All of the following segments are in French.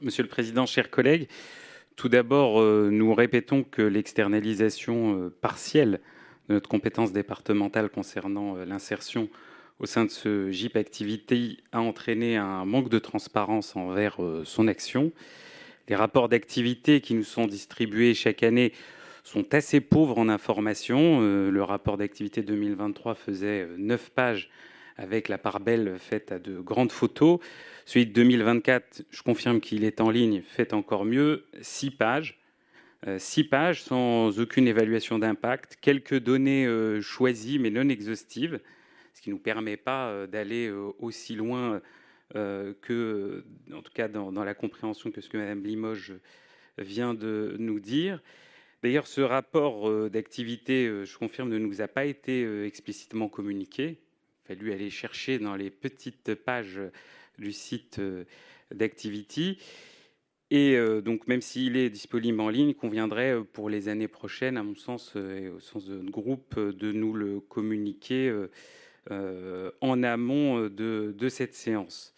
Monsieur le Président, chers collègues, tout d'abord, nous répétons que l'externalisation partielle de notre compétence départementale concernant l'insertion au sein de ce GIP Activité a entraîné un manque de transparence envers son action. Les rapports d'activité qui nous sont distribués chaque année sont assez pauvres en information. Le rapport d'activité 2023 faisait 9 pages avec la part belle faite à de grandes photos. Celui de 2024, je confirme qu'il est en ligne, fait encore mieux, 6 pages. 6 pages sans aucune évaluation d'impact, quelques données choisies mais non exhaustives, ce qui ne nous permet pas d'aller aussi loin que, en tout cas dans la compréhension que ce que Mme Limoges vient de nous dire. D'ailleurs, ce rapport d'activité, je confirme, ne nous a pas été explicitement communiqué. Il a fallu aller chercher dans les petites pages du site d'Activity. Et donc, même s'il est disponible en ligne, il conviendrait pour les années prochaines, à mon sens, et au sens de notre groupe, de nous le communiquer en amont de cette séance.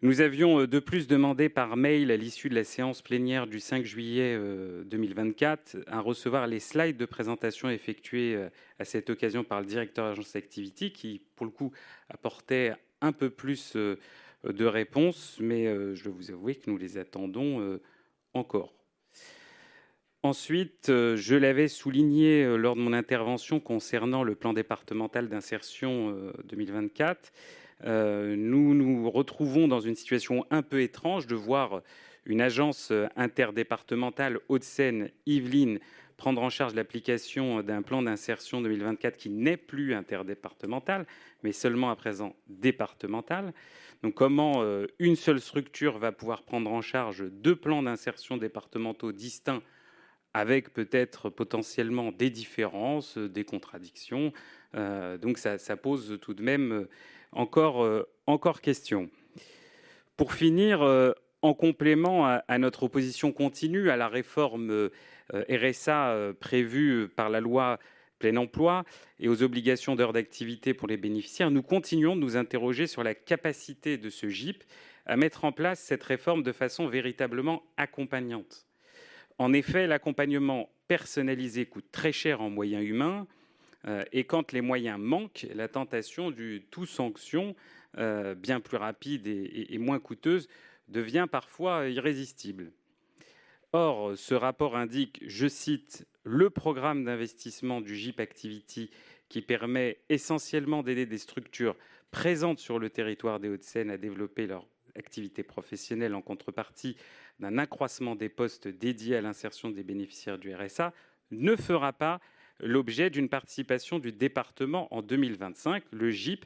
Nous avions de plus demandé par mail, à l'issue de la séance plénière du 5 juillet 2024, à recevoir les slides de présentation effectués à cette occasion par le directeur d'agence Activity, qui, pour le coup, apportait un peu plus de réponses, mais je dois vous avouer que nous les attendons encore. Ensuite, je l'avais souligné lors de mon intervention concernant le plan départemental d'insertion 2024, nous nous retrouvons dans une situation un peu étrange de voir une agence interdépartementale Hauts-de-Seine-Yvelines prendre en charge l'application d'un plan d'insertion 2024 qui n'est plus interdépartemental, mais seulement à présent départemental. Donc comment une seule structure va pouvoir prendre en charge 2 plans d'insertion départementaux distincts avec peut-être potentiellement des différences, des contradictions. Donc ça pose tout de même encore question. Pour finir, en complément à notre opposition continue à la réforme RSA prévue par la loi plein emploi et aux obligations d'heures d'activité pour les bénéficiaires, nous continuons de nous interroger sur la capacité de ce GIP à mettre en place cette réforme de façon véritablement accompagnante. En effet, l'accompagnement personnalisé coûte très cher en moyens humains et quand les moyens manquent, la tentation du tout sanction, bien plus rapide et moins coûteuse, devient parfois irrésistible. Or, ce rapport indique, je cite, « le programme d'investissement du GIP Activity qui permet essentiellement d'aider des structures présentes sur le territoire des Hauts-de-Seine à développer leur activité professionnelle en contrepartie d'un accroissement des postes dédiés à l'insertion des bénéficiaires du RSA ne fera pas l'objet d'une participation du département en 2025, le GIP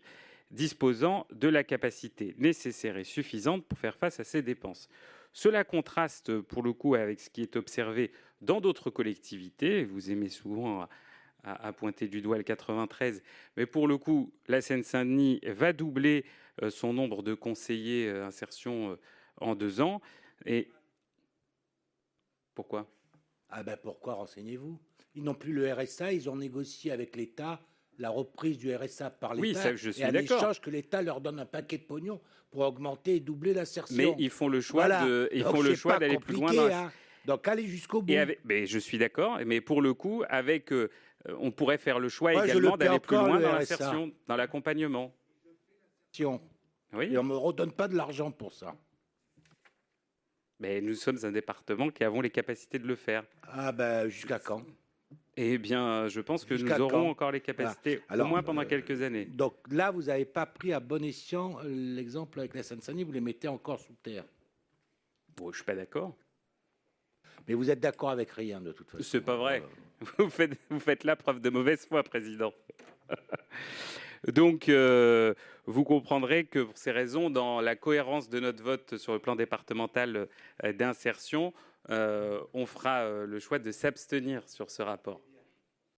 disposant de la capacité nécessaire et suffisante pour faire face à ces dépenses. Cela contraste pour le coup avec ce qui est observé dans d'autres collectivités. Vous aimez souvent à pointer du doigt le 93, mais pour le coup, la Seine-Saint-Denis va doubler son nombre de conseillers insertion en 2 ans. Et pourquoi ? Ah ben pourquoi, renseignez-vous. Ils n'ont plus le RSA, ils ont négocié avec l'État la reprise du RSA par l'État. Oui, ça, je suis et en d'accord. échange que l'État leur donne un paquet de pognon pour augmenter et doubler l'insertion. Mais ils font le choix d'aller plus loin. Hein. Donc allez jusqu'au bout. Mais je suis d'accord, mais pour le coup, avec, on pourrait faire le choix également d'aller plus loin dans l'insertion, dans l'accompagnement. Oui. Et on ne me redonne pas de l'argent pour ça. Mais nous sommes un département qui avons les capacités de le faire. Ah ben, jusqu'à quand ? Eh bien, je pense que nous aurons encore les capacités, au moins pendant quelques années. Donc là, vous n'avez pas pris à bon escient l'exemple avec la Seine-Saint-Denis, vous les mettez encore sous terre. Bon, je ne suis pas d'accord. Mais vous êtes d'accord avec rien, de toute façon. C'est pas vrai. Vous faites la preuve de mauvaise foi, Président. Donc, vous comprendrez que pour ces raisons, dans la cohérence de notre vote sur le plan départemental d'insertion, on fera le choix de s'abstenir sur ce rapport.